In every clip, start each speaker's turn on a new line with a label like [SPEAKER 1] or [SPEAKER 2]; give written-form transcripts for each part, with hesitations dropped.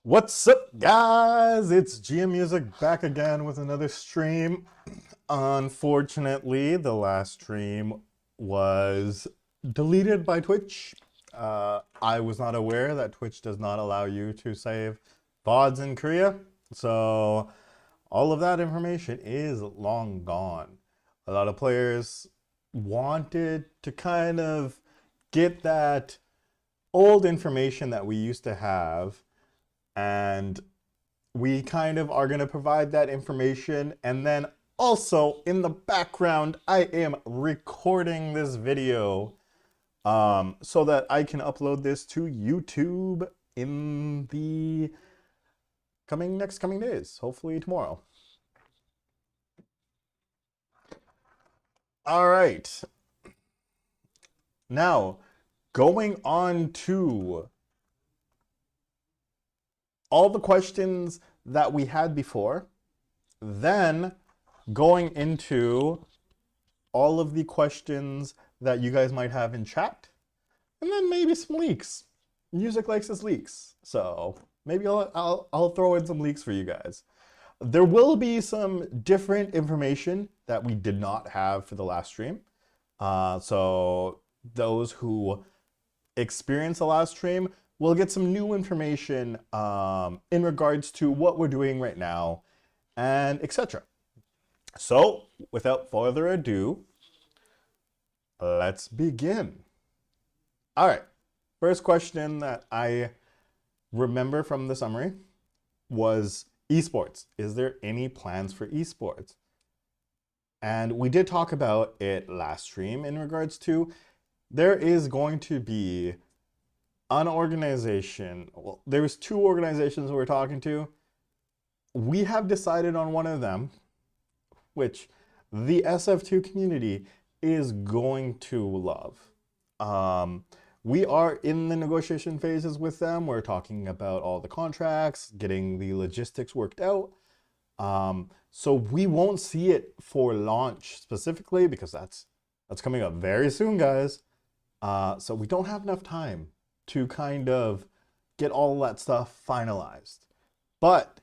[SPEAKER 1] What's up, guys? It's GM Music back again with another stream. Unfortunately, the last stream was deleted by Twitch. I was not aware that Twitch does not allow you to save VODs in Korea. So all of that information is long gone. A lot of players wanted to kind of get that old information that we used to have, and we kind of are going to provide that information. And then also in the background, I am recording this video so that I can upload this to YouTube in the coming days, hopefully tomorrow. All right. Now, going on to all the questions that we had before, then going into all of the questions that you guys might have in chat, and then maybe some leaks. Music likes its leaks, so maybe I'll throw in some leaks for you guys. There will be some different information that we did not have for the last stream. So those who experienced the last stream will get some new information in regards to what we're doing right now, and etc. So without further ado, let's begin. All right, first question that I remember from the summary was esports. Is there any plans for esports? And we did talk about it last stream in regards to there is going to be an organization. Well, there was two organizations we're talking to. We have decided on one of them, which the SF2 community is going to love. We are in the negotiation phases with them. We're talking about all the contracts, getting the logistics worked out. So we won't see it for launch specifically because that's coming up very soon, guys. So we don't have enough time to kind of get all that stuff finalized. But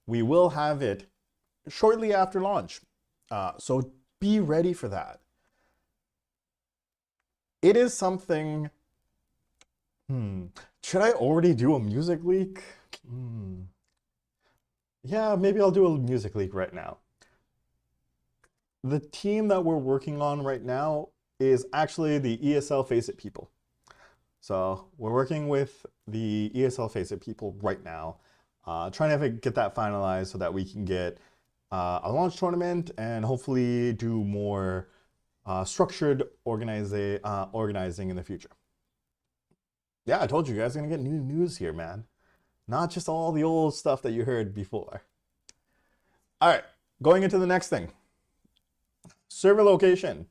[SPEAKER 1] we will have it shortly after launch. So be ready for that. It is something... Should I already do a music leak? Yeah, maybe I'll do a music leak right now. The team that we're working on right now is actually the ESL Faceit people. So we're working with the ESL Faceit people right now, trying to get that finalized so that we can get a launch tournament and hopefully do more structured organizing in the future. Yeah, I told you guys are gonna get new news here, man. Not just all the old stuff that you heard before. All right, going into the next thing. Server location.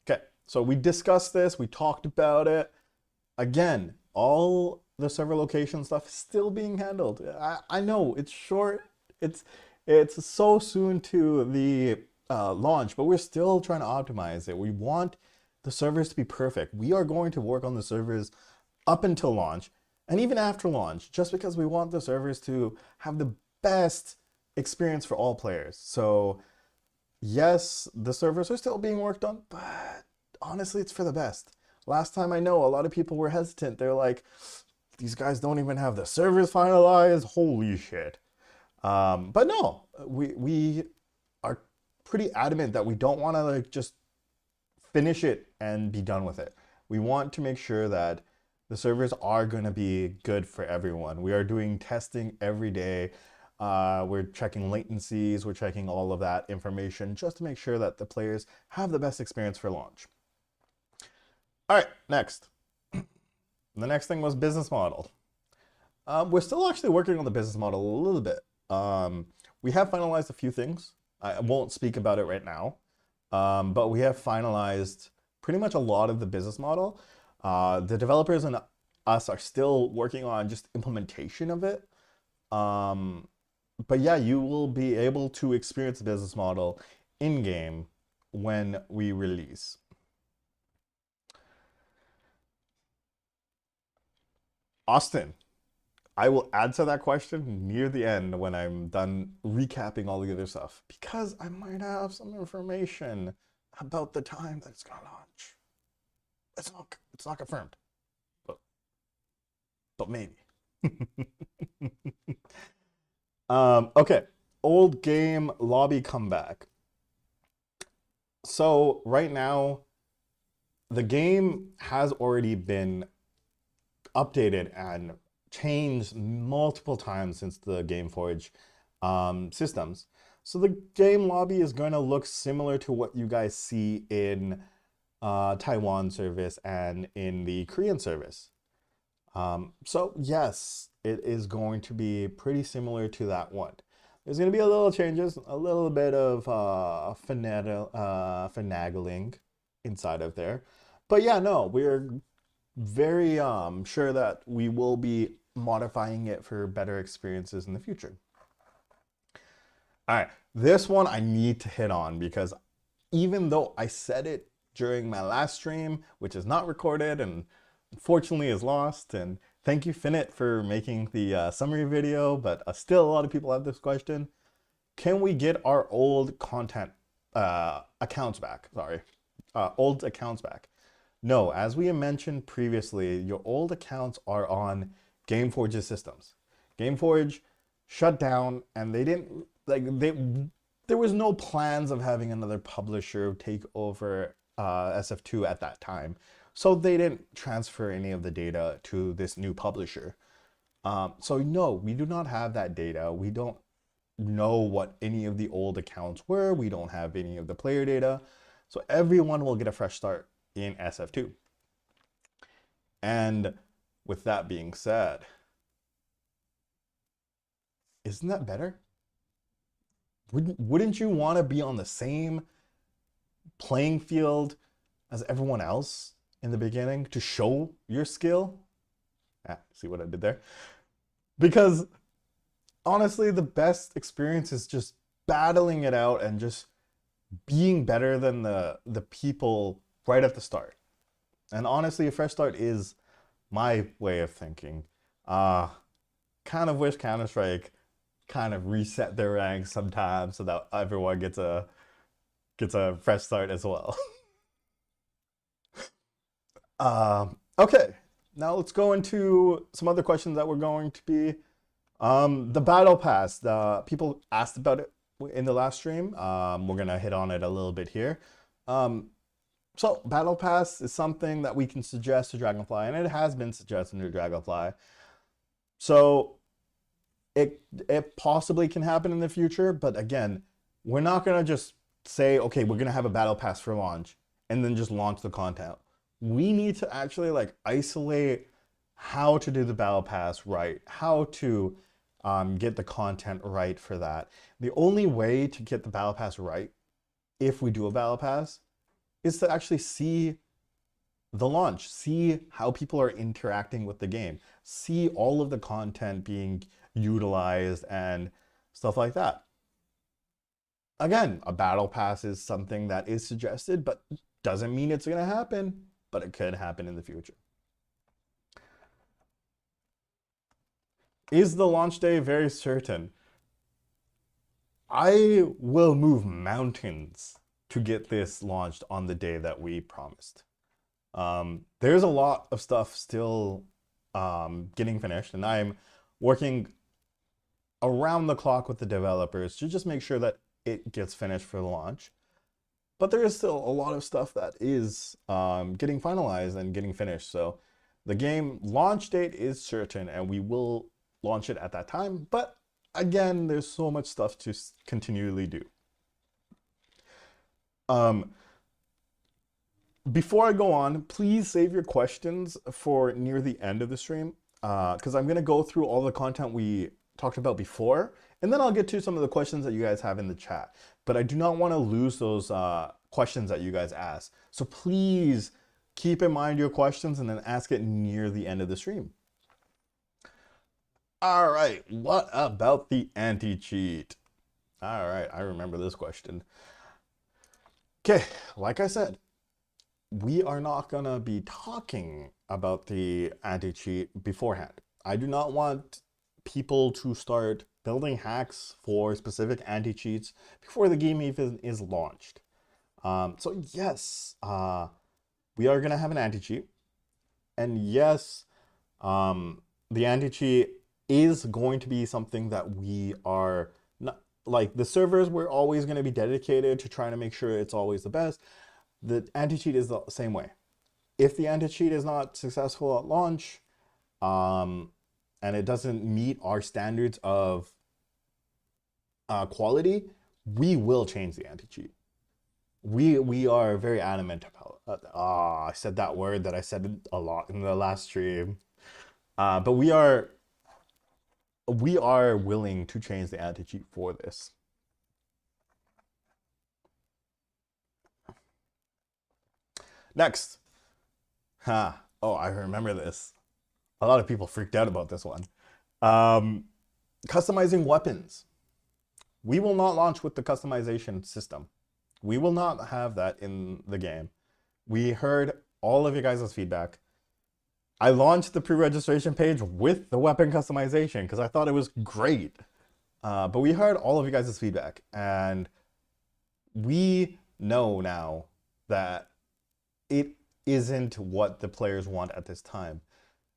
[SPEAKER 1] Okay, so we discussed this, we talked about it. Again, all the server location stuff is still being handled. I know it's short, it's so soon to the launch, but we're still trying to optimize it. We want the servers to be perfect. We are going to work on the servers up until launch and even after launch, just because we want the servers to have the best experience for all players. So yes, the servers are still being worked on, but honestly, it's for the best. Last time I know, a lot of people were hesitant. They're like, these guys don't even have the servers finalized. Holy shit. But no, we are pretty adamant that we don't want to like just finish it and be done with it. We want to make sure that the servers are going to be good for everyone. We are doing testing every day. We're checking latencies, we're checking all of that information just to make sure that the players have the best experience for launch. All right, next. The next thing was business model. We're still actually working on the business model a little bit. We have finalized a few things. I won't speak about it right now, but we have finalized pretty much a lot of the business model. The developers and us are still working on just implementation of it. But yeah, you will be able to experience the business model in-game when we release. Austin, I will answer that question near the end when I'm done recapping all the other stuff, because I might have some information about the time that it's gonna launch. It's not confirmed, but maybe. Okay, old game lobby comeback. So right now, the game has already been updated and changed multiple times since the GameForge systems. So the game lobby is going to look similar to what you guys see in Taiwan service and in the Korean service. So yes, it is going to be pretty similar to that one. There's going to be a little changes, a little bit of finagling inside of there. But yeah, no, we're very sure that we will be modifying it for better experiences in the future. All right, this one I need to hit on because even though I said it during my last stream, which is not recorded and unfortunately is lost, and thank you Finit for making the summary video, but still a lot of people have this question. Can we get our old content accounts back? Sorry, old accounts back. No, as we mentioned previously, your old accounts are on GameForge's systems. GameForge shut down and they didn't, there was no plans of having another publisher take over SF2 at that time. So they didn't transfer any of the data to this new publisher. So no, we do not have that data. We don't know what any of the old accounts were. We don't have any of the player data. So everyone will get a fresh start in SF2. And with that being said, isn't that better? Wouldn't you want to be on the same playing field as everyone else in the beginning to show your skill? See what I did there? Because honestly, the best experience is just battling it out and just being better than the people right at the start. And honestly, a fresh start is my way of thinking. Kind of wish Counter-Strike kind of reset their ranks sometimes so that everyone gets a fresh start as well. Okay, now let's go into some other questions that we're going to be the battle pass. People asked about it in the last stream. We're gonna hit on it a little bit here. So battle pass is something that we can suggest to Dragonfly, and it has been suggested to Dragonfly. So it possibly can happen in the future, but again, we're not gonna just say, okay, we're gonna have a battle pass for launch and then just launch the content. We need to actually like isolate how to do the battle pass right, how to get the content right for that. The only way to get the battle pass right, if we do a battle pass, is to actually see the launch, see how people are interacting with the game, see all of the content being utilized and stuff like that. Again, a battle pass is something that is suggested, but doesn't mean it's going to happen, but it could happen in the future. Is the launch day very certain? I will move mountains to get this launched on the day that we promised. There's a lot of stuff still getting finished, and I'm working around the clock with the developers to just make sure that it gets finished for the launch. But there is still a lot of stuff that is getting finalized and getting finished. So the game launch date is certain, and we will launch it at that time. But again, there's so much stuff to continually do. Before I go on, please save your questions for near the end of the stream, because I'm going to go through all the content we talked about before, and then I'll get to some of the questions that you guys have in the chat. But I do not want to lose those questions that you guys ask. So please keep in mind your questions and then ask it near the end of the stream. All right, what about the anti-cheat? All right, I remember this question. Okay, like I said, we are not gonna be talking about the anti-cheat beforehand. I do not want people to start building hacks for specific anti-cheats before the game even is launched. So yes, we are gonna have an anti-cheat, and yes, the anti-cheat is going to be something that we are not like the servers. We're always going to be dedicated to trying to make sure it's always the best. The anti-cheat is the same way. If the anti-cheat is not successful at launch, and it doesn't meet our standards of quality, we will change the anti-cheat. We are very adamant about. I said that word that I said a lot in the last stream. But we are willing to change the anti-cheat for this. Next. Oh, I remember this. A lot of people freaked out about this one. Customizing weapons. We will not launch with the customization system. We will not have that in the game. We heard all of you guys' feedback. I launched the pre-registration page with the weapon customization because I thought it was great. But we heard all of you guys' feedback, and we know now that it isn't what the players want at this time.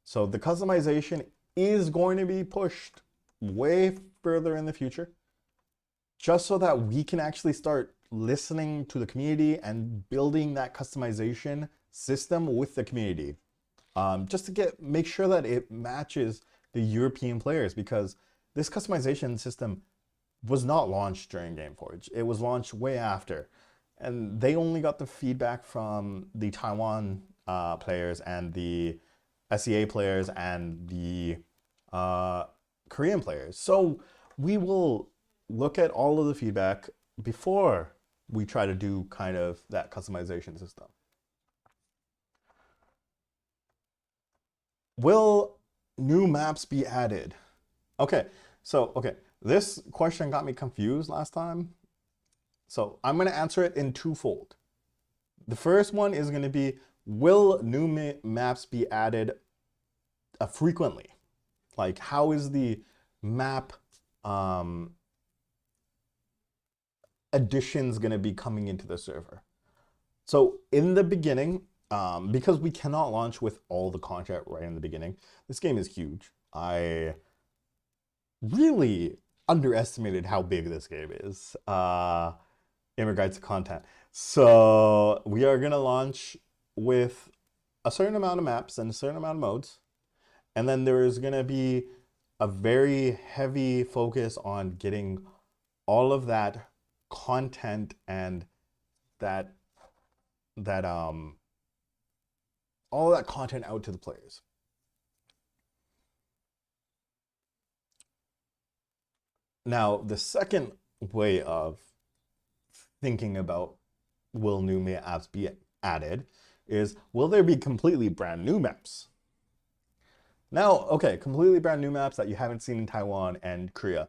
[SPEAKER 1] So the customization is going to be pushed way further in the future, just so that we can actually start listening to the community and building that customization system with the community. Just to make sure that it matches the European players, because this customization system was not launched during Gameforge. It was launched way after. And they only got the feedback from the Taiwan players and the SEA players and the Korean players. So we will look at all of the feedback before we try to do kind of that customization system. Will new maps be added? Okay, this question got me confused last time. So I'm going to answer it in twofold. The first one is going to be, will new maps be added frequently? Like, how is the map additions going to be coming into the server? So in the beginning, because we cannot launch with all the content right in the beginning, this game is huge. I really underestimated how big this game is in regards to content. So we are going to launch with a certain amount of maps and a certain amount of modes. And then there is going to be a very heavy focus on getting all of that content and all of that content out to the players. Now, the second way of thinking about will new maps be added is, will there be completely brand new maps? Now, okay, completely brand new maps that you haven't seen in Taiwan and Korea.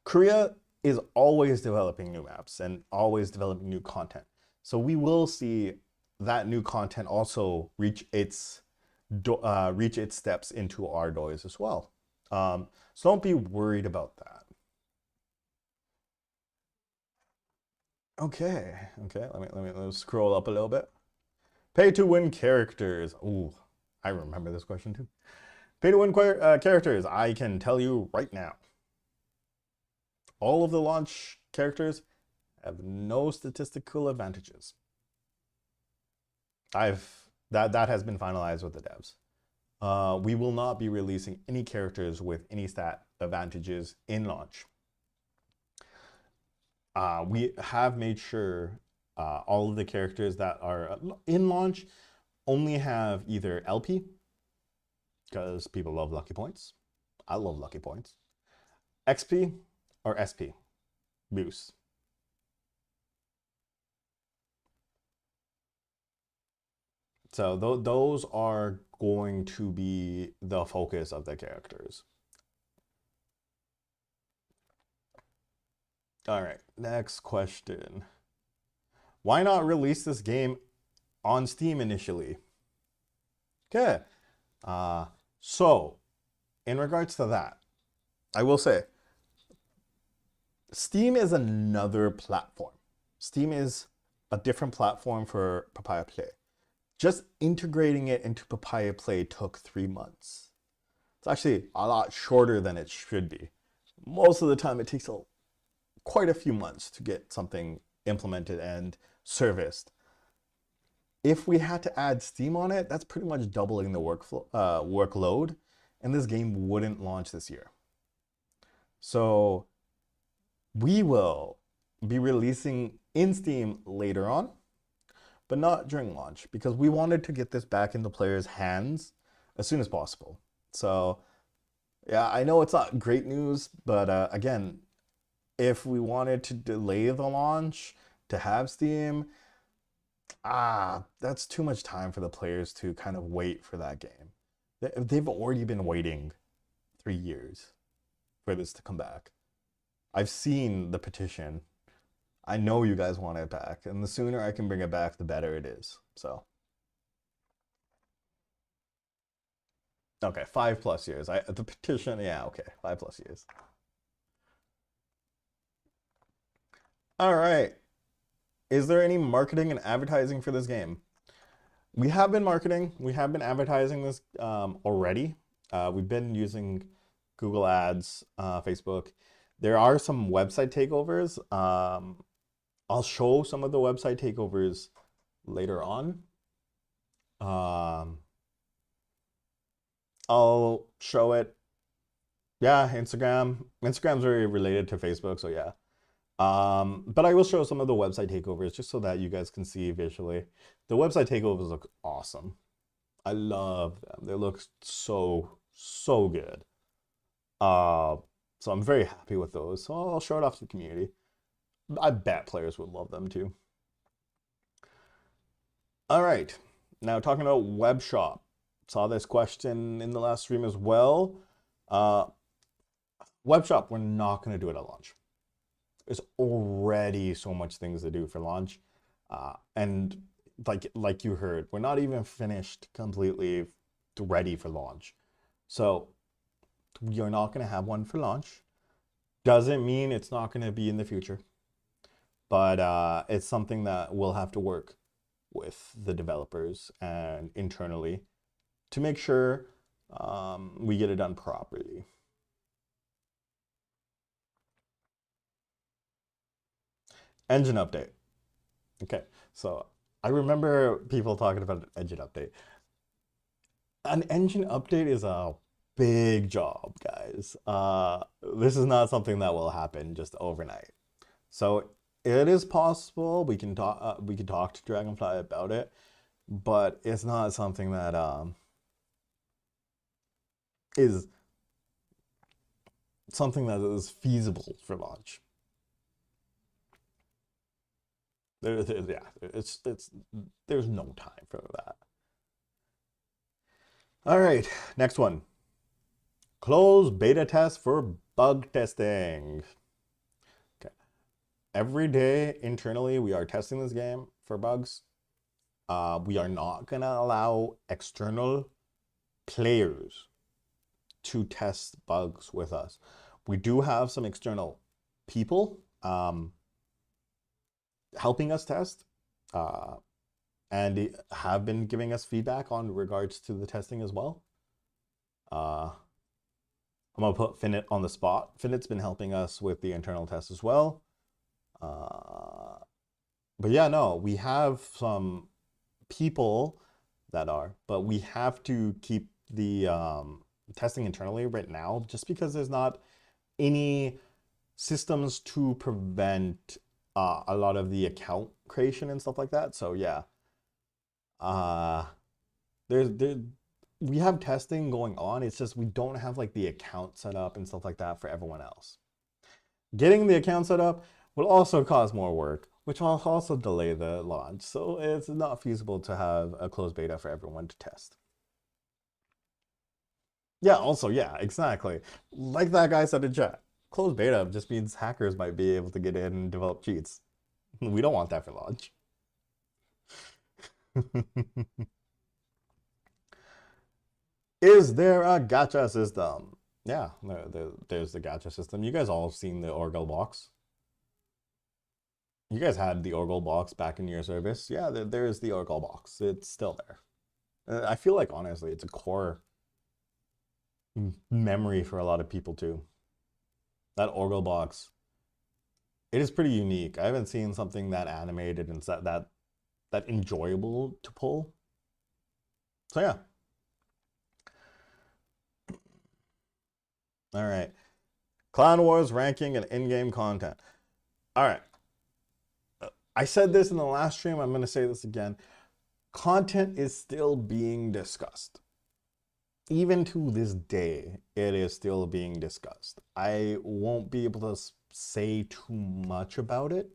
[SPEAKER 1] Korea is always developing new maps and always developing new content. So we will see that new content also reach its steps into our doors as well. So don't be worried about that. Okay, let me scroll up a little bit. Pay to win characters. Ooh, I remember this question too. Pay to win characters. I can tell you right now, all of the launch characters have no statistical advantages. That has been finalized with the devs. We will not be releasing any characters with any stat advantages in launch. We have made sure all of the characters that are in launch only have either LP, because people love lucky points. I love lucky points. XP or SP boost. So those are going to be the focus of the characters. All right, next question. Why not release this game on Steam initially? Okay, so in regards to that, I will say Steam is another platform. Steam is a different platform for Papaya Play. Just integrating it into Papaya Play took 3 months. It's actually a lot shorter than it should be. Most of the time, it takes quite a few months to get something implemented and serviced. If we had to add Steam on it, that's pretty much doubling the workload, and this game wouldn't launch this year. So we will be releasing in Steam later on, but not during launch, because we wanted to get this back in the players' hands as soon as possible. So yeah, I know it's not great news, but again, if we wanted to delay the launch to have Steam, that's too much time for the players to kind of wait for that game. They've already been waiting 3 years for this to come back. I've seen the petition. I know you guys want it back, and the sooner I can bring it back, the better it is. So, okay, 5+ years. The petition, yeah, okay, 5+ years. All right. Is there any marketing and advertising for this game? We have been marketing. We have been advertising this already. We've been using Google Ads, Facebook. There are some website takeovers. I'll show some of the website takeovers later on. I'll show it. Yeah, Instagram. Instagram's very related to Facebook, so yeah. But I will show some of the website takeovers just so that you guys can see visually. The website takeovers look awesome. I love them. They look so, so good. So I'm very happy with those. So I'll show it off to the community. I bet players would love them too. All right. Now talking about web shop. Saw this question in the last stream as well. Web shop, we're not going to do it at launch. There's already so much things to do for launch. And like you heard, we're not even finished completely ready for launch. So we are not going to have one for launch. Doesn't mean it's not going to be in the future. But it's something that we'll have to work with the developers and internally to make sure we get it done properly. Engine update. Okay, so I remember people talking about an engine update. An engine update is a big job, guys. This is not something that will happen just overnight. So it is possible we can talk to Dragonfly about it, but it's not something that is something that is feasible for launch. There's no time for that. All right, next one. Closed beta test for bug testing. Okay. Every day internally we are testing this game for bugs. We are not gonna allow external players to test bugs with us. We do have some external people helping us test, and they have been giving us feedback on regards to the testing as well. I'm gonna put Finit on the spot. Finit's been helping us with the internal test as well. But yeah, no, we have some people but we have to keep the testing internally right now, just because there's not any systems to prevent a lot of the account creation and stuff like that. So yeah, we have testing going on. It's just we don't have like the account set up and stuff like that for everyone else. Getting the account set up will also cause more work, which will also delay the launch. So it's not feasible to have a closed beta for everyone to test. Yeah, also, yeah, exactly. Like that guy said in chat, closed beta just means hackers might be able to get in and develop cheats. We don't want that for launch. Is there a gacha system? Yeah, there's the gacha system. You guys all seen the Orgel box. You guys had the Orgel box back in your service. Yeah, there's the Orgel box. It's still there. I feel like, honestly, it's a core memory for a lot of people too. That Orgel box, it is pretty unique. I haven't seen something that animated and that enjoyable to pull. So yeah. All right. Clan Wars ranking and in-game content. All right. I said this in the last stream. I'm going to say this again. Content is still being discussed. Even to this day, it is still being discussed. I won't be able to say too much about it,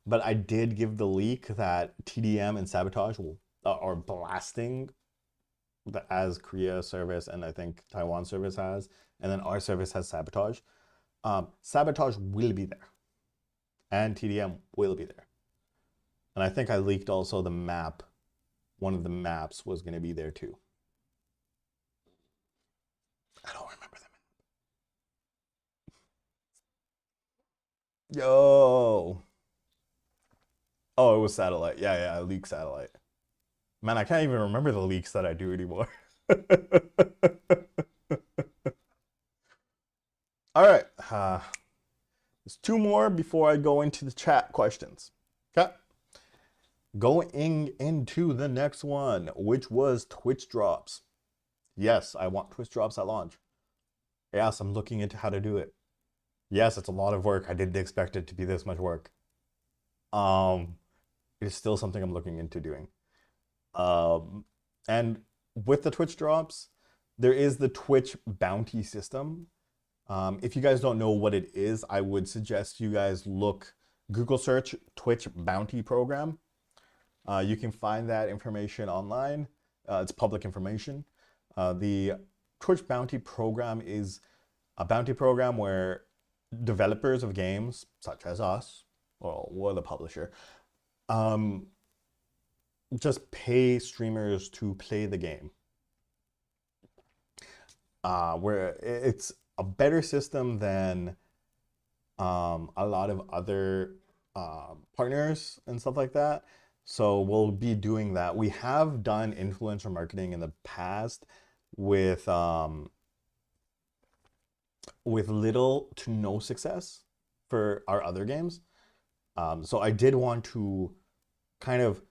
[SPEAKER 1] but I did give the leak that TDM and Sabotage are blasting as Korea service, and I think Taiwan service has, and then our service has Sabotage. Sabotage will be there, and TDM will be there. And I think I leaked also the map. One of the maps was going to be there too. I don't remember them. Yo. Oh, it was Satellite. Yeah, I leaked Satellite. Man, I can't even remember the leaks that I do anymore. All right. There's two more before I go into the chat questions. Okay. Going into the next one, which was Twitch drops. Yes, I want Twitch drops at launch. Yes, I'm looking into how to do it. Yes, it's a lot of work. I didn't expect it to be this much work. It is still something I'm looking into doing. And with the Twitch drops, there is the Twitch bounty system. If you guys don't know what it is, I would suggest you guys Google search Twitch bounty program. You can find that information online. It's public information. The Twitch bounty program is a bounty program where developers of games, such as us, or we're the publisher, just pay streamers to play the game. Where it's a better system than a lot of other partners and stuff like that. So we'll be doing that. We have done influencer marketing in the past with little to no success for our other games. So I did want to kind of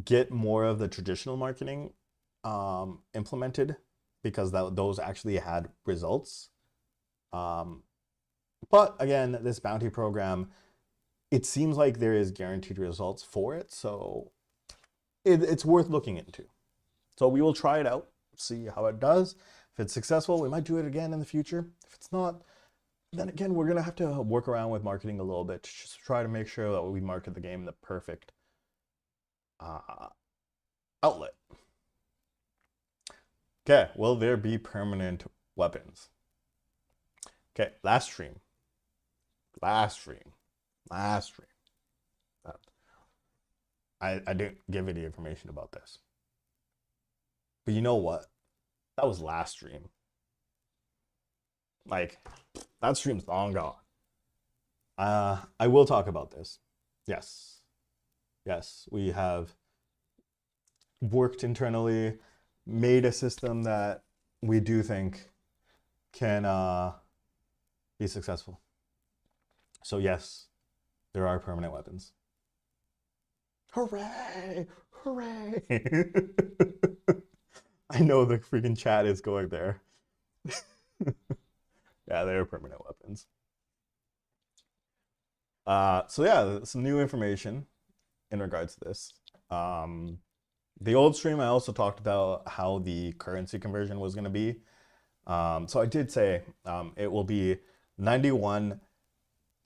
[SPEAKER 1] get more of the traditional marketing implemented because those actually had results. But again, this bounty program, it seems like there is guaranteed results for it, so it's worth looking into. So we will try it out, see how it does. If it's successful, we might do it again in the future. If it's not, then again, we're gonna have to work around with marketing a little bit to just try to make sure that we market the game the perfect outlet. Okay, will there be permanent weapons? Okay, last stream. I didn't give any information about this. But you know what? That was last stream. Like, that stream's long gone. I will talk about this. Yes. Yes, we have worked internally, made a system that we do think can be successful. So yes, there are permanent weapons. Hooray! Hooray! I know the freaking chat is going there. Yeah, they are permanent weapons. So yeah, some new information in regards to this. The old stream, I also talked about how the currency conversion was going to be. So I did say it will be 91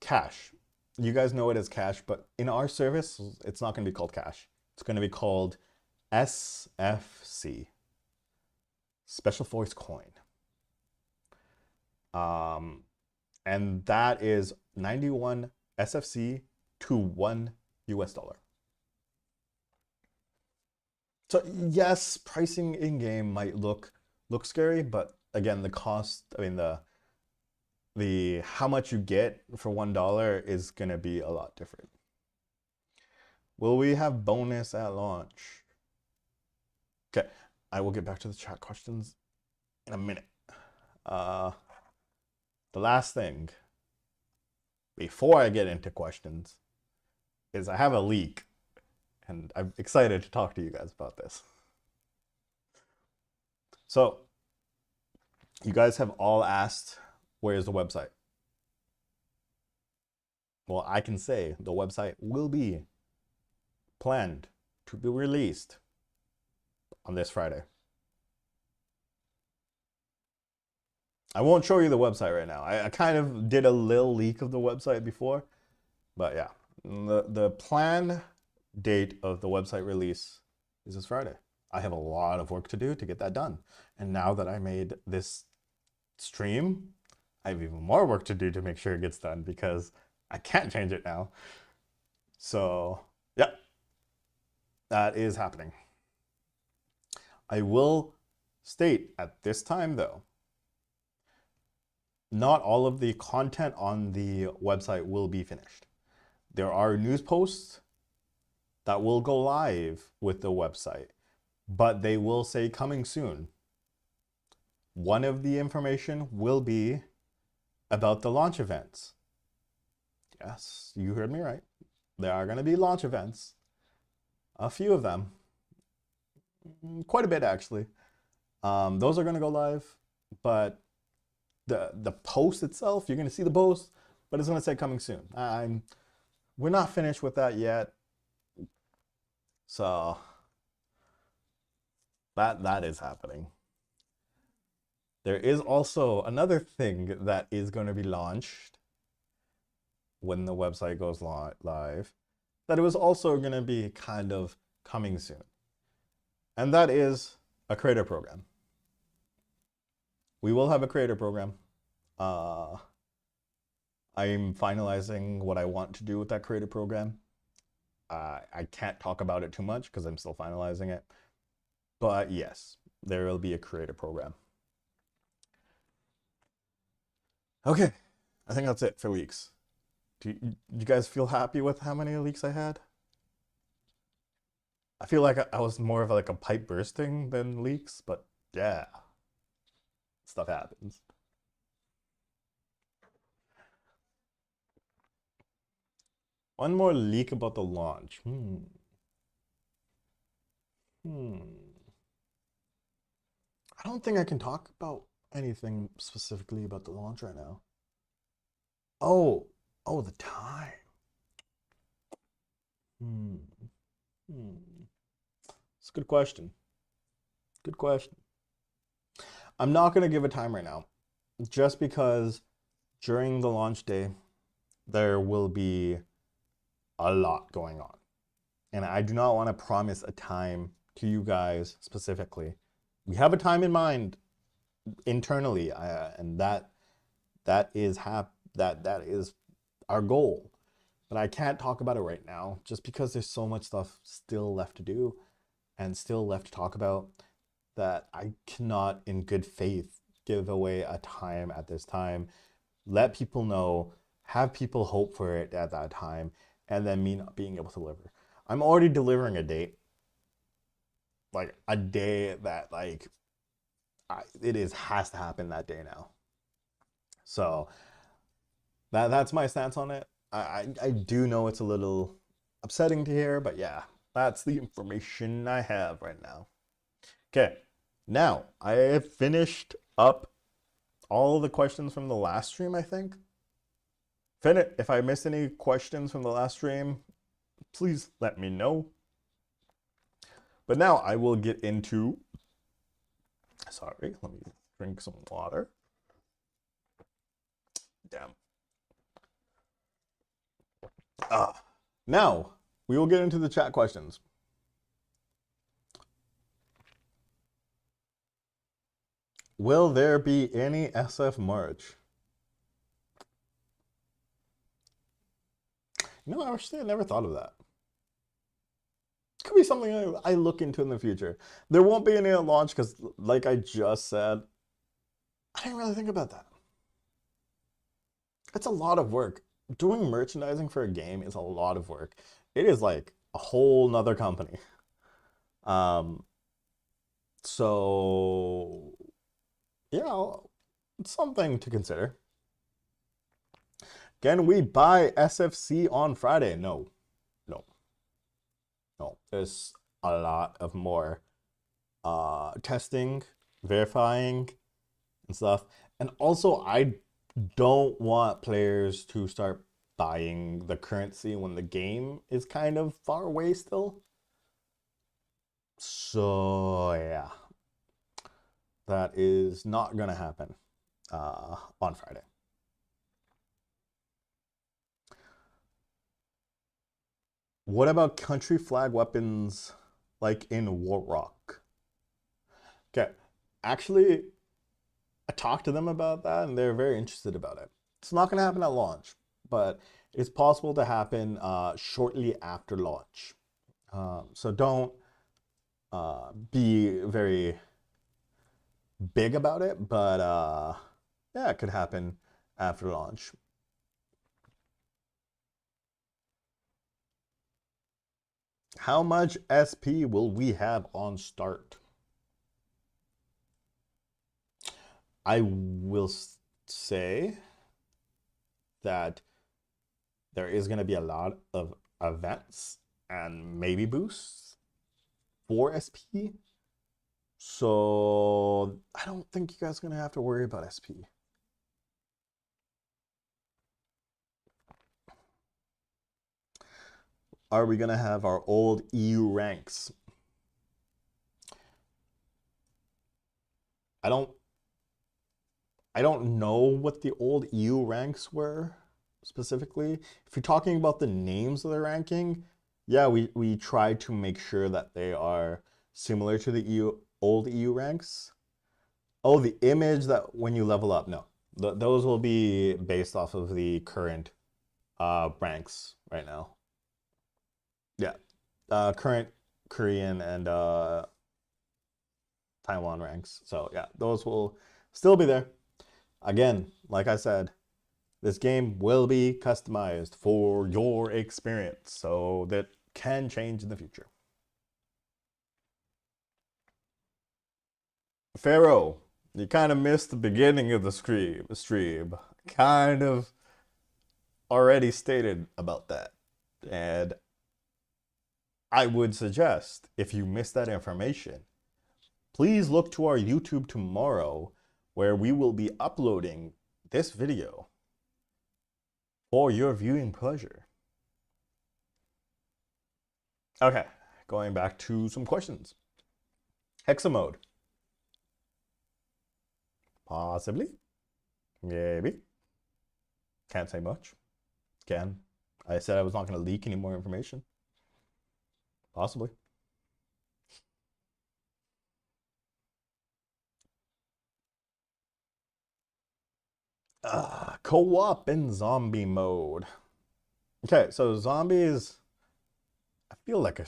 [SPEAKER 1] cash. You guys know it as cash, but in our service, it's not going to be called cash. It's going to be called SFC, Special Voice Coin. And that is 91 SFC to $1 US. So yes, pricing in game might look scary, but again, the cost, I mean, the how much you get for $1 is going to be a lot different. Will we have bonus at launch? Okay, I will get back to the chat questions in a minute. The last thing before I get into questions is I have a leak, and I'm excited to talk to you guys about this. So, you guys have all asked, where's the website? Well, I can say the website will be planned to be released on this Friday. I won't show you the website right now. I kind of did a little leak of the website before, but yeah, the planned date of the website release is this Friday. I have a lot of work to do to get that done. And now that I made this stream, I have even more work to do to make sure it gets done because I can't change it now. So, yeah, that is happening. I will state at this time, though, not all of the content on the website will be finished. There are news posts that will go live with the website, but they will say coming soon. One of the information will be about the launch events. Yes, you heard me right. There are going to be launch events. A few of them. Quite a bit, actually. Those are going to go live, but the post itself, you're going to see the post, but it's going to say coming soon. We're not finished with that yet. So that is happening. There is also another thing that is going to be launched when the website goes live, that it was also going to be kind of coming soon. And that is a creator program. We will have a creator program. I'm finalizing what I want to do with that creator program. I can't talk about it too much because I'm still finalizing it. But yes, there will be a creator program. Okay, I think that's it for leaks. Do you guys feel happy with how many leaks I had? I feel like I was more of like a pipe bursting than leaks, but yeah, stuff happens. One more leak about the launch. I don't think I can talk about anything specifically about the launch right now. Oh, the time. It's a good question. Good question. I'm not going to give a time right now, just because during the launch day, there will be a lot going on. And I do not want to promise a time to you guys specifically. We have a time in mind internally, and that is our goal. But I can't talk about it right now just because there's so much stuff still left to do and still left to talk about that I cannot in good faith give away a time at this time. Let people know, have people hope for it at that time, and then me not being able to deliver. I'm already delivering a date. Like a day that has to happen that day now. So that's my stance on it. I do know it's a little upsetting to hear, but yeah, that's the information I have right now. Okay, now I have finished up all the questions from the last stream, I think. If I missed any questions from the last stream, please let me know. But now I will get into, sorry, let me drink some water. Damn. Now we will get into the chat questions. Will there be any SF merch? No, actually, I never thought of that. Could be something I look into in the future. There won't be any at launch because, like I just said, I didn't really think about that. It's a lot of work. Doing merchandising for a game is a lot of work. It is like a whole nother company. Um, so yeah, it's something to consider. Can we buy SFC on Friday? No, no, no. There's a lot of more testing, verifying, and stuff. And also, I don't want players to start buying the currency when the game is kind of far away still. So yeah, that is not gonna happen on Friday. What about country flag weapons like in Warrock? Okay, actually, I talked to them about that and they're very interested about it. It's not gonna happen at launch, but it's possible to happen shortly after launch. So don't be very big about it, but yeah, it could happen after launch. How much SP will we have on start? I will say that there is going to be a lot of events and maybe boosts for SP. So I don't think you guys are going to have to worry about SP. Are we going to have our old EU ranks? I don't I don't know what the old EU ranks were specifically. If you're talking about the names of the ranking, yeah, we try to make sure that they are similar to the old EU ranks. Oh, the image that when you level up, no. Those will be based off of the current ranks right now. Yeah. Current Korean and Taiwan ranks. So yeah, those will still be there. Again, like I said, this game will be customized for your experience, so that can change in the future. Pharaoh, you kind of missed the beginning of the stream. Kind of already stated about that. And I would suggest, if you missed that information, please look to our YouTube tomorrow where we will be uploading this video for your viewing pleasure. Okay, going back to some questions. Hexa mode. Possibly. Maybe. Can't say much. Can. I said I was not going to leak any more information. Possibly. Co-op in zombie mode. Okay, so zombies. I feel like I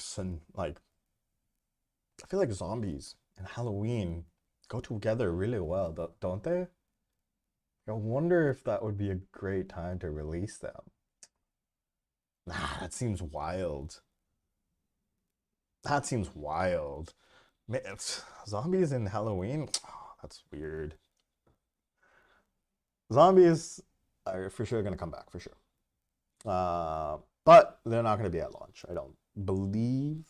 [SPEAKER 1] feel like zombies and Halloween go together really well, don't they? I wonder if that would be a great time to release them. Nah, that seems wild. That seems wild. Man, zombies in Halloween? Oh, that's weird. Zombies are for sure going to come back, for sure. But they're not going to be at launch. I don't believe.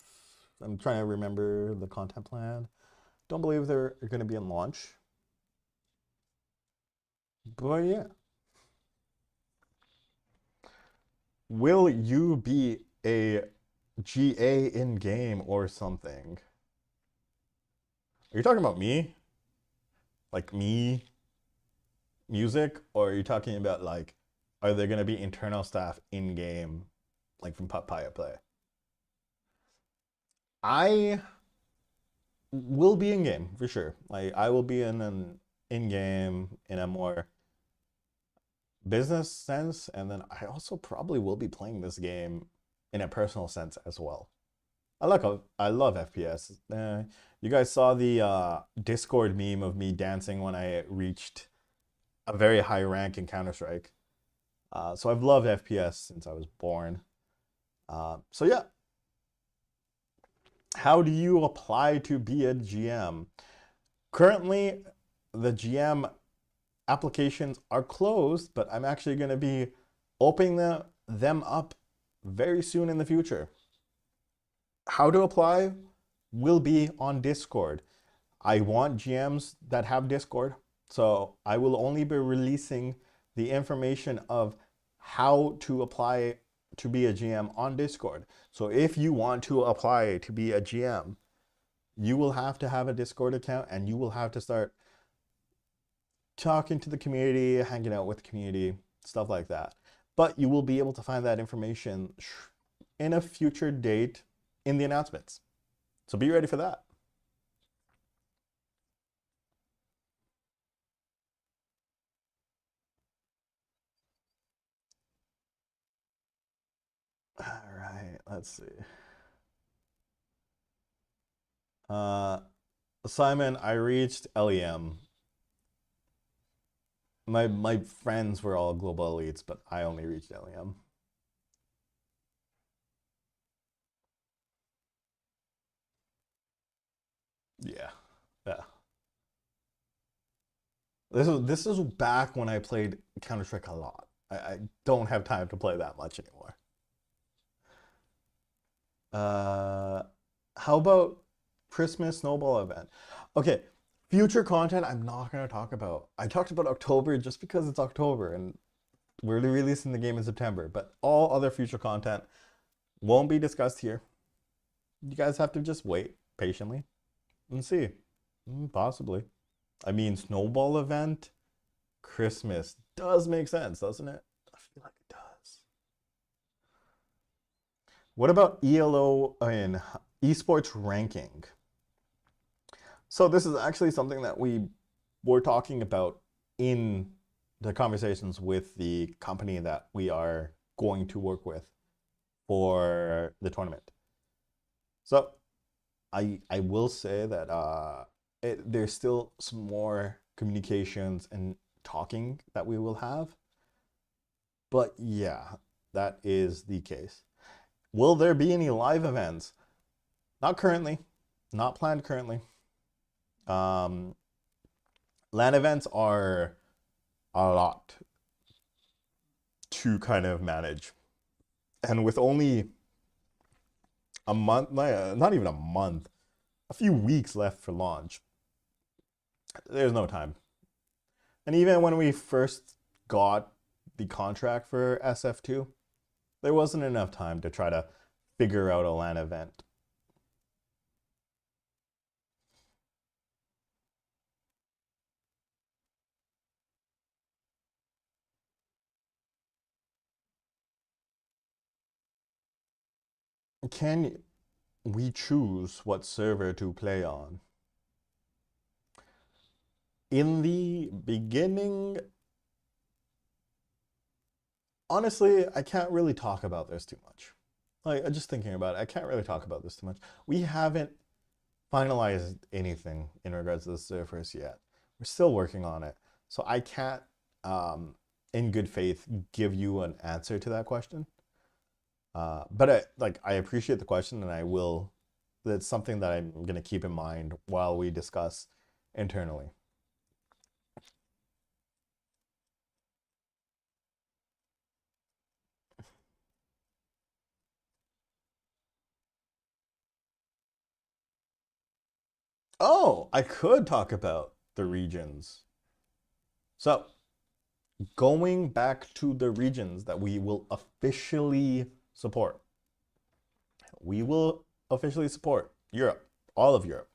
[SPEAKER 1] I'm trying to remember the content plan. Don't believe they're going to be in launch. But yeah. Will you be a GA in game or something? Are you talking about me? Like me, music? Or are you talking about like, are there going to be internal staff in game, like from Papaya Play? I will be in game for sure. Like I will be in an in game in a more business sense, and then I also probably will be playing this game in a personal sense as well. I love FPS. You guys saw the Discord meme of me dancing when I reached a very high rank in Counter-Strike. So I've loved FPS since I was born. So yeah, how do you apply to be a GM? Currently, the GM applications are closed, but I'm actually going to be opening them up very soon in the future. How to apply will be on Discord. I want GMs that have Discord, so I will only be releasing the information of how to apply to be a GM on Discord. So if you want to apply to be a GM, you will have to have a Discord account and you will have to start talking to the community, hanging out with the community, stuff like that. But you will be able to find that information in a future date in the announcements. So be ready for that. All right, let's see. Uh, Simon, I reached LEM. My friends were all global elites, but I only reached LEM. Yeah, yeah. This is back when I played Counter-Strike a lot. I don't have time to play that much anymore. Uh, how about Christmas snowball event? Okay, future content I'm not gonna talk about. I talked about October just because it's October and we're releasing the game in September, but all other future content won't be discussed here. You guys have to just wait patiently and see. Possibly. I mean, snowball event, Christmas does make sense, doesn't it? I feel like it does. What about ELO in esports ranking? So this is actually something that we were talking about in the conversations with the company that we are going to work with for the tournament. So I will say that there's still some more communications and talking that we will have. But yeah, that is the case. Will there be any live events? Not currently, not planned currently. Um, LAN events are a lot to kind of manage. And with only a month, not even a month, a few weeks left for launch, there's no time. And even when we first got the contract for SF2, there wasn't enough time to try to figure out a LAN event. Can we choose what server to play on? In the beginning, honestly, I can't really talk about this too much. Like, just thinking about it, I can't really talk about this too much. We haven't finalized anything in regards to the servers yet. We're still working on it. So I can't, in good faith, give you an answer to that question. But I appreciate the question, and I will. That's something that I'm gonna keep in mind while we discuss internally. Oh, I could talk about the regions. So going back to the regions that we will officially support. We will officially support Europe, all of Europe.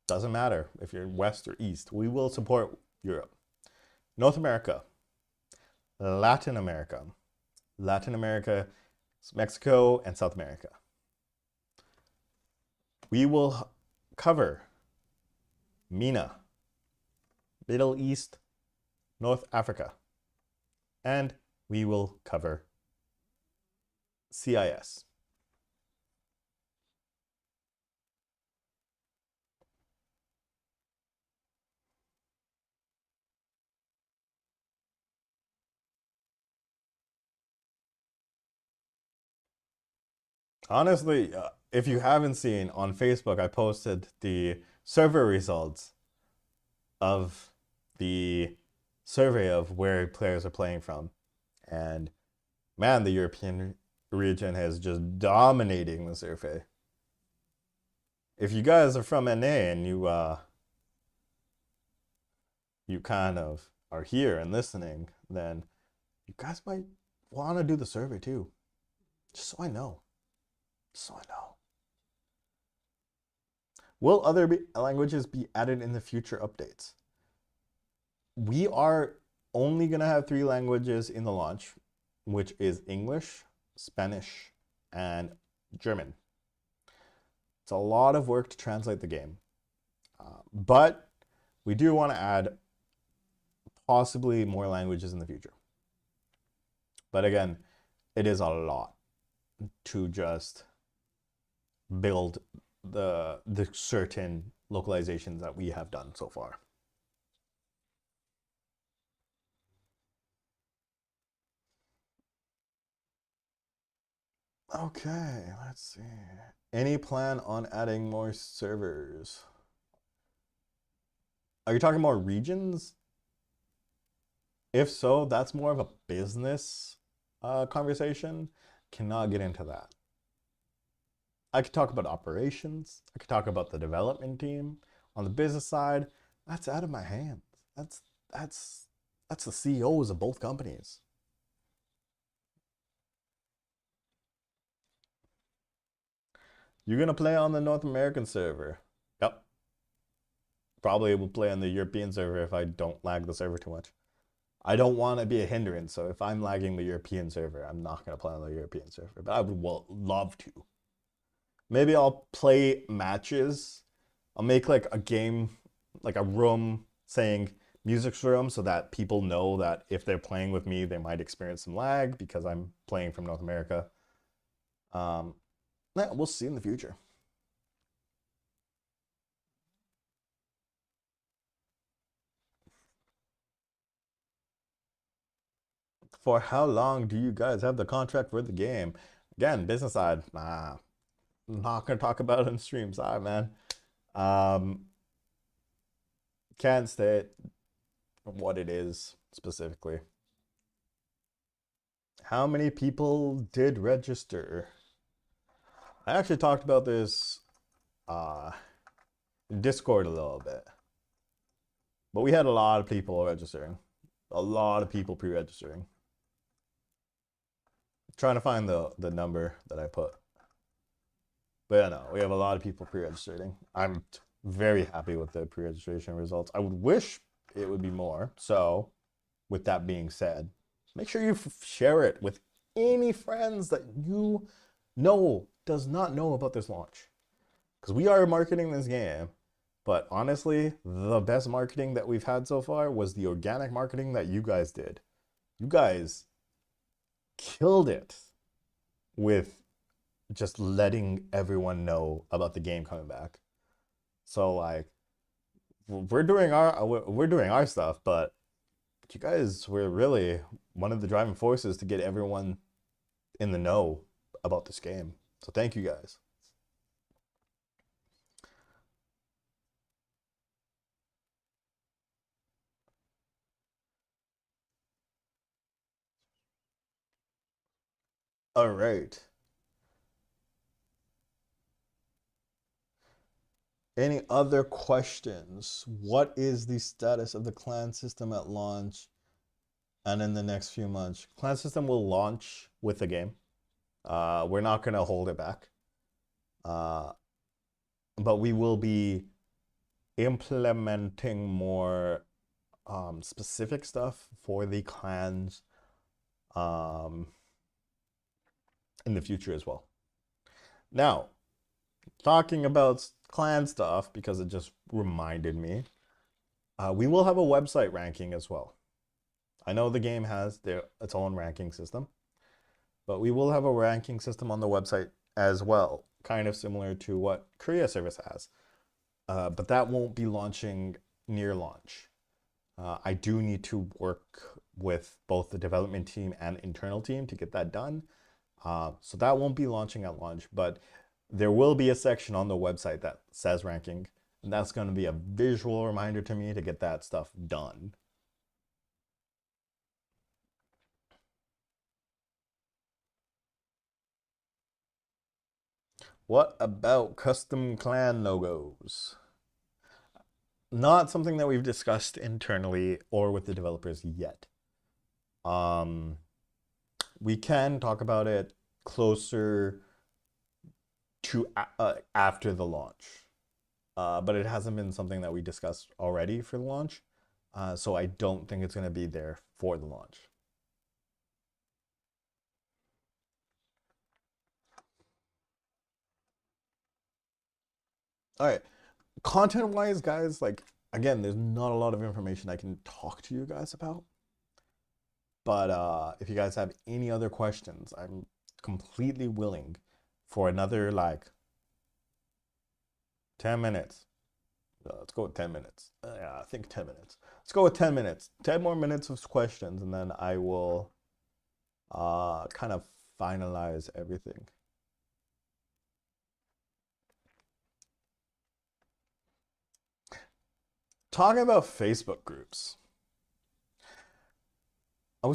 [SPEAKER 1] Doesn't matter if you're west or east. We will support Europe. North America, Latin America, Latin America, Mexico, and South America. We will cover MENA, Middle East, North Africa, and we will cover CIS. Honestly, if you haven't seen on Facebook, I posted the survey results of the survey of where players are playing from. And man, the European region is just dominating the survey. If you guys are from NA and you kind of are here and listening, then you guys might want to do the survey too. Just so I know. Just so I know. Will other languages be added in the future updates? We are only going to have 3 languages in the launch, which is English, Spanish, and German. It's a lot of work to translate the game. But we do want to add possibly more languages in the future. But again, it is a lot to just build the certain localizations that we have done so far. Okay, let's see. Any plan on adding more servers? Are you talking more regions? If so, that's more of a business conversation. Cannot get into that. I could talk about operations. I could talk about the development team. On the business side, that's out of my hands. That's that's the CEOs of both companies. You're gonna play on the North American server. Yep. Probably will play on the European server if I don't lag the server too much. I don't want to be a hindrance, so if I'm lagging the European server, I'm not gonna play on the European server. But I would love to. Maybe I'll play matches. I'll make like a game, like a room saying music's room so that people know that if they're playing with me, they might experience some lag because I'm playing from North America. Um, yeah, we'll see in the future. For how long do you guys have the contract for the game? Again, business side, nah, I'm not gonna talk about it in stream. Sorry, man. Um, can't state what it is specifically. How many people did register? I actually talked about this uh, in Discord a little bit, but we had a lot of people registering, a lot of people pre-registering. Trying to find the number that I put, but yeah, no, we have a lot of people pre-registering. I'm very happy with the pre-registration results. I would wish it would be more. So, with that being said, make sure you share it with any friends that you know does not know about this launch, because we are marketing this game. But honestly, the best marketing that we've had so far was the organic marketing that you guys did. You guys killed it with just letting everyone know about the game coming back. So like we're doing our stuff, but you guys were really one of the driving forces to get everyone in the know about this game. So thank you guys. All right. Any other questions? What is the status of the clan system at launch and in the next few months? Clan system will launch with the game. We're not going to hold it back. Uh, but we will be implementing more specific stuff for the clans um, in the future as well. Now, talking about clan stuff, because it just reminded me, we will have a website ranking as well. I know the game has its own ranking system, but we will have a ranking system on the website as well, kind of similar to what Korea Service has. But that won't be launching near launch. I do need to work with both the development team and internal team to get that done. So that won't be launching at launch, but there will be a section on the website that says ranking, and that's going to be a visual reminder to me to get that stuff done. What about custom clan logos? Not something that we've discussed internally or with the developers yet. Um, we can talk about it closer to after the launch, but it hasn't been something that we discussed already for the launch. So I don't think it's going to be there for the launch. All right. Content wise, guys, like, again, there's not a lot of information I can talk to you guys about. But if you guys have any other questions, I'm completely willing for another like 10 minutes. Let's go with 10 minutes. Yeah, I think 10 minutes. Let's go with 10 minutes. 10 more minutes of questions, and then I will kind of finalize everything. Talking about Facebook groups. I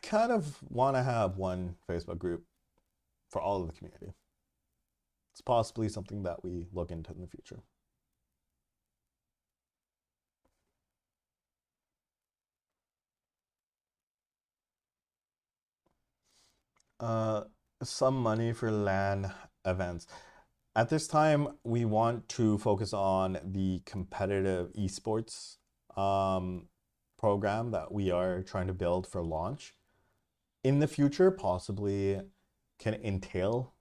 [SPEAKER 1] kind of want to have one Facebook group for all of the community. It's possibly something that we look into in the future. Uh, some money for LAN events. At this time, we want to focus on the competitive esports program that we are trying to build for launch. In the future, possibly can entail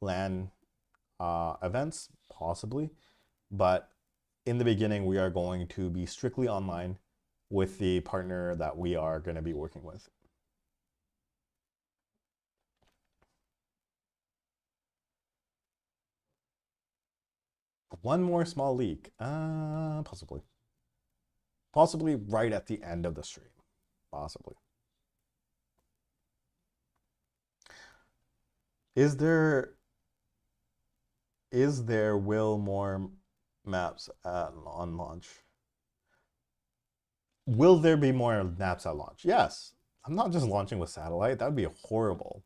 [SPEAKER 1] LAN events, possibly. But in the beginning, we are going to be strictly online with the partner that we are going to be working with. One more small leak, possibly. Possibly right at the end of the stream, possibly. Is there will more maps on launch? Will there be more maps at launch? Yes. I'm not just launching with satellite. That would be horrible.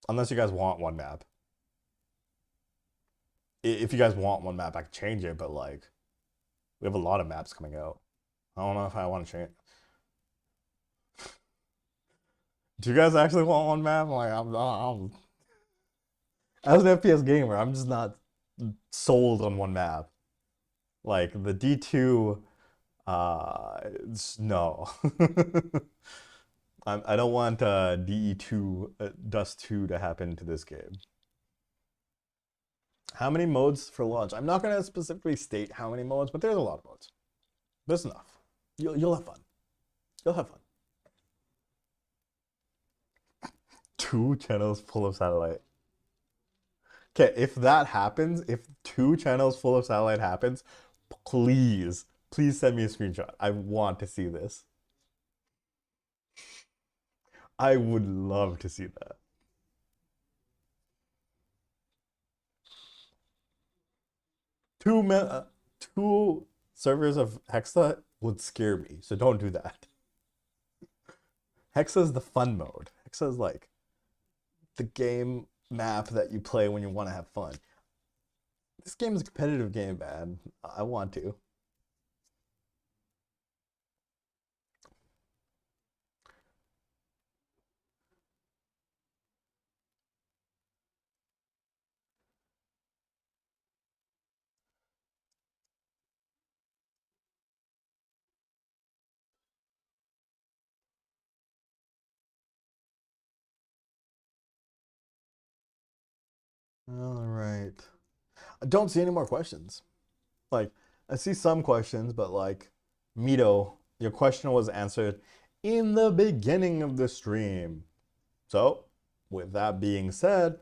[SPEAKER 1] Unless you guys want one map. If you guys want one map, I can change it, but like, we have a lot of maps coming out. I don't know if I want to change. Do you guys actually want one map? Like, as an FPS gamer, I'm just not sold on one map. Like the D2, no. I don't want DE2 Dust 2 to happen to this game. How many modes for launch? I'm not going to specifically state how many modes, but there's a lot of modes. There's enough. You'll have fun. You'll have fun. 2 channels full of satellite. Okay, if that happens, if 2 channels full of satellite happens, please send me a screenshot. I want to see this. I would love to see that. Two servers of Hexa would scare me, so don't do that. Hexa is the fun mode. Hexa is like the game map that you play when you want to have fun. This game is a competitive game, man. I want to. All right. I don't see any more questions. Like, I see some questions, but like, Mito, your question was answered in the beginning of the stream. So, with that being said,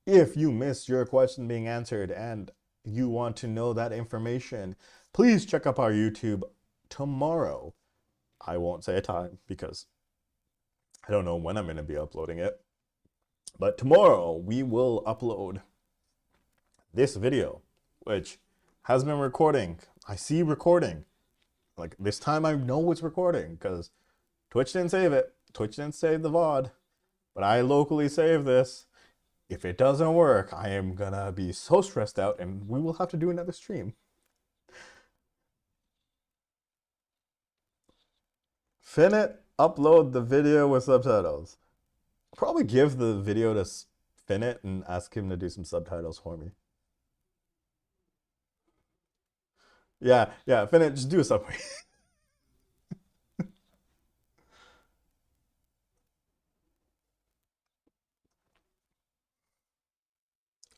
[SPEAKER 1] if you missed your question being answered and you want to know that information, please check up our YouTube tomorrow. I won't say a time because I don't know when I'm going to be uploading it. But tomorrow we will upload this video, which has been recording. I see recording. Like this time I know it's recording because Twitch didn't save it. Twitch didn't save the VOD, but I locally saved this. If it doesn't work, I am gonna be so stressed out and we will have to do another stream. Finit, upload the video with subtitles. Probably give the video to Finit and ask him to do some subtitles for me. Yeah, Finit, just do a subway.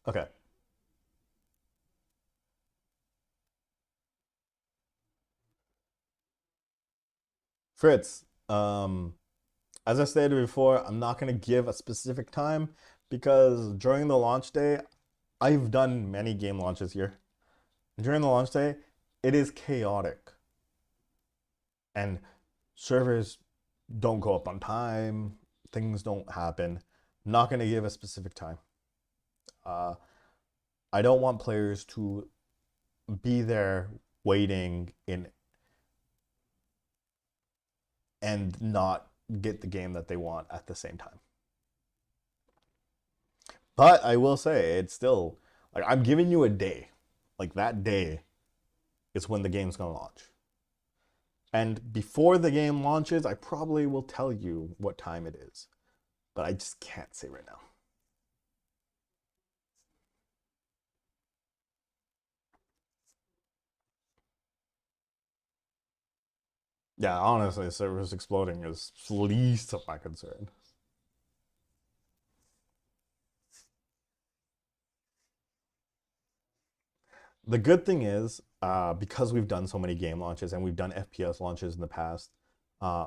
[SPEAKER 1] Okay. Fritz, as I stated before, I'm not going to give a specific time because during the launch day, I've done many game launches here. During the launch day, it is chaotic. And servers don't go up on time, things don't happen. I'm not going to give a specific time. I don't want players to be there waiting in and not get the game that they want at the same time. But I will say it's still like I'm giving you a day. Like that day is when the game's gonna launch. And before the game launches, I probably will tell you what time it is. But I just can't say right now. Yeah, honestly, servers exploding is least of my concern. The good thing is, because we've done so many game launches and we've done FPS launches in the past,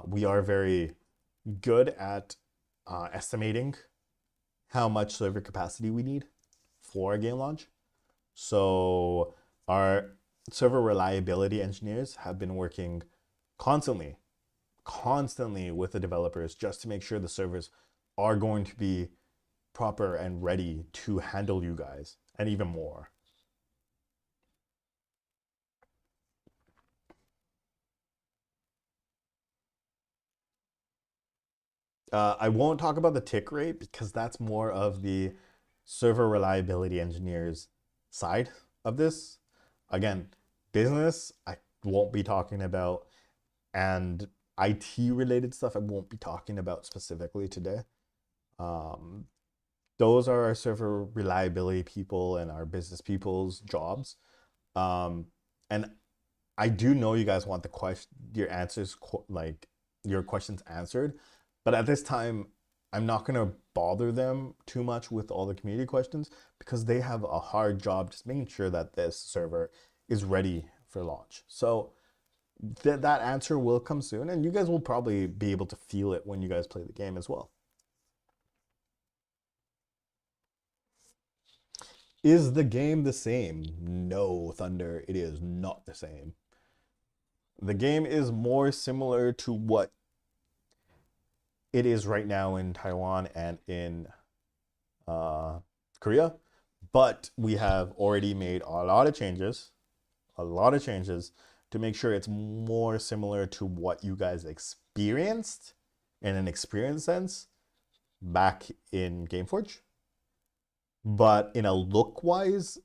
[SPEAKER 1] we are very good at estimating how much server capacity we need for a game launch. So our server reliability engineers have been working constantly with the developers just to make sure the servers are going to be proper and ready to handle you guys and even more. I won't talk about the tick rate because that's more of the server reliability engineers side of this. Again, business, I won't be talking about, and IT related stuff, I won't be talking about specifically today. Um, those are our server reliability people and our business people's jobs. Um, and I do know you guys want the question, your answers, like your questions answered, but at this time, I'm not gonna bother them too much with all the community questions because they have a hard job just making sure that this server is ready for launch. So that answer will come soon, and you guys will probably be able to feel it when you guys play the game as well. Is the game the same? No, Thunder, it is not the same. The game is more similar to what it is right now in Taiwan and in Korea, but we have already made a lot of changes to make sure it's more similar to what you guys experienced in an experience sense back in Gameforge. But in a look wise,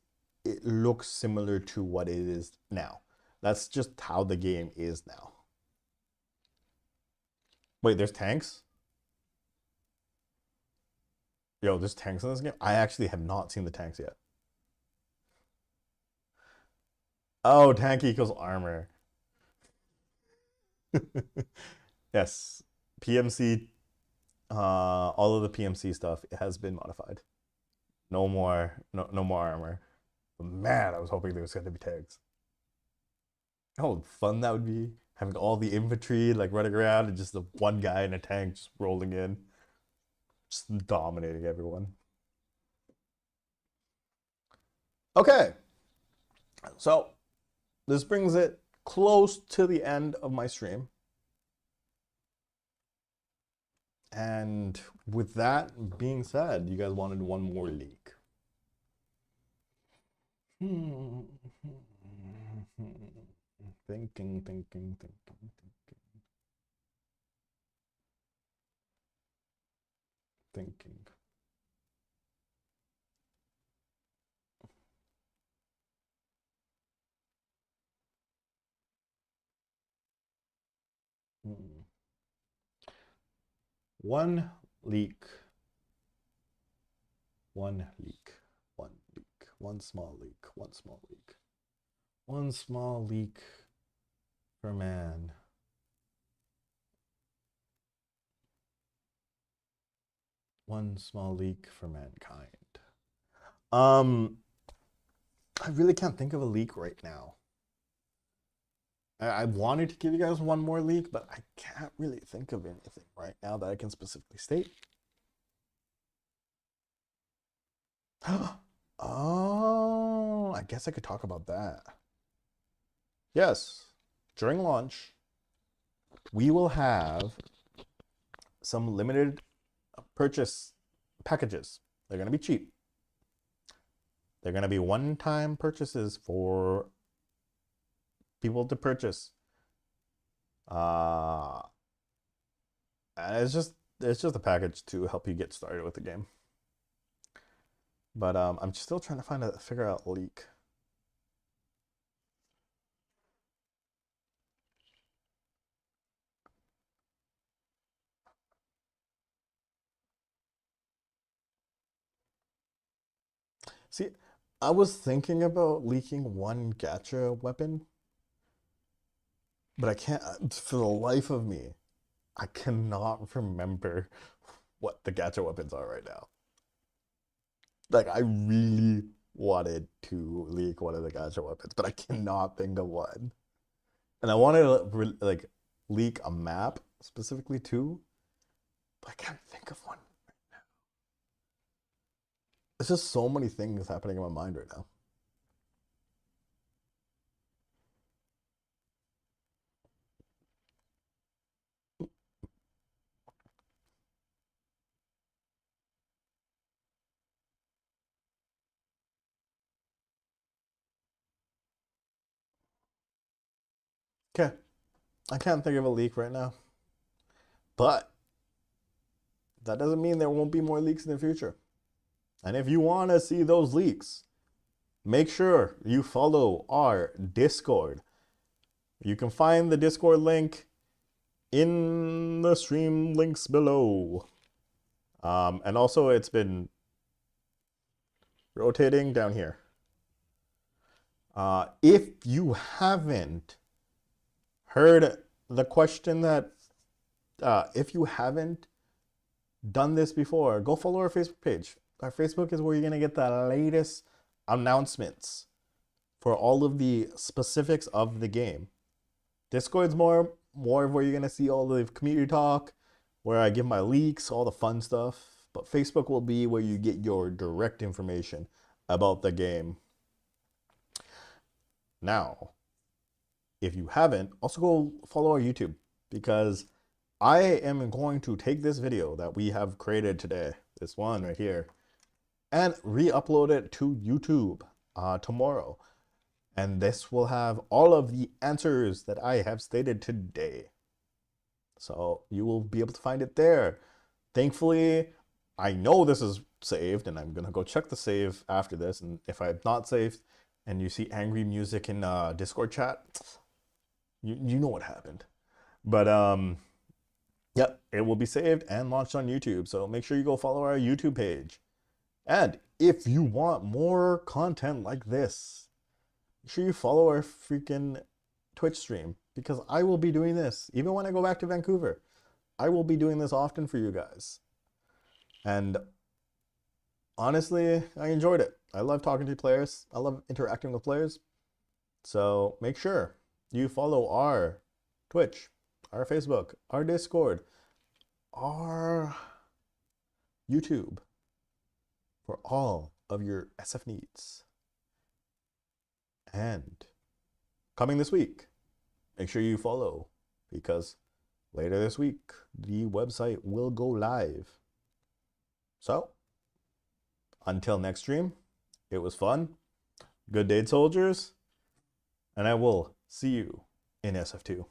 [SPEAKER 1] it looks similar to what it is now. That's just how the game is now. Wait, there's tanks? Yo, there's tanks in this game? I actually have not seen the tanks yet. Oh, tank equals armor. Yes. PMC, all of the PMC stuff has been modified. No more armor. But man, I was hoping there was going to be tanks. How fun that would be. Having all the infantry like running around and just the one guy in a tank just rolling in, just dominating everyone. Okay, so this brings it close to the end of my stream. And with that being said, you guys wanted one more leak. Thinking. Hmm. One leak. One leak. One leak. One small leak. One small leak. One small leak for man. One small leak for mankind. I really can't think of a leak right now. I wanted to give you guys one more leak, but I can't really think of anything right now that I can specifically state. Oh, I guess I could talk about that. Yes, during launch, we will have some limited purchase packages. They're going to be cheap. They're going to be one-time purchases for people to purchase. And it's just a package to help you get started with the game. But I'm still trying to figure out leak. See, I was thinking about leaking one gacha weapon, but I can't, for the life of me, I cannot remember what the gacha weapons are right now. Like, I really wanted to leak one of the gacha weapons, but I cannot think of one. And I wanted to like leak a map specifically too, but I can't think of one. There's just so many things happening in my mind right now. Okay, I can't think of a leak right now, but that doesn't mean there won't be more leaks in the future. And if you want to see those leaks, make sure you follow our Discord. You can find the Discord link in the stream links below. And also, it's been rotating down here. If you haven't heard the question that, if you haven't done this before, go follow our Facebook page. Our Facebook is where you're going to get the latest announcements for all of the specifics of the game. Discord's more of where you're going to see all the community talk, where I give my leaks, all the fun stuff. But Facebook will be where you get your direct information about the game. Now, if you haven't, also go follow our YouTube, because I am going to take this video that we have created today, this one right here, and re-upload it to YouTube tomorrow. And this will have all of the answers that I have stated today. So you will be able to find it there. Thankfully, I know this is saved, and I'm going to go check the save after this. And if I'm not saved and you see angry music in Discord chat, you know what happened. But yep, it will be saved and launched on YouTube. So make sure you go follow our YouTube page. And if you want more content like this, make sure you follow our freaking Twitch stream, because I will be doing this even when I go back to Vancouver. I will be doing this often for you guys. And honestly, I enjoyed it. I love talking to players. I love interacting with players. So make sure you follow our Twitch, our Facebook, our Discord, our YouTube for all of your SF needs. And coming this week, make sure you follow, because later this week, the website will go live. So, until next stream, it was fun. Good day, soldiers. And I will see you in SF2.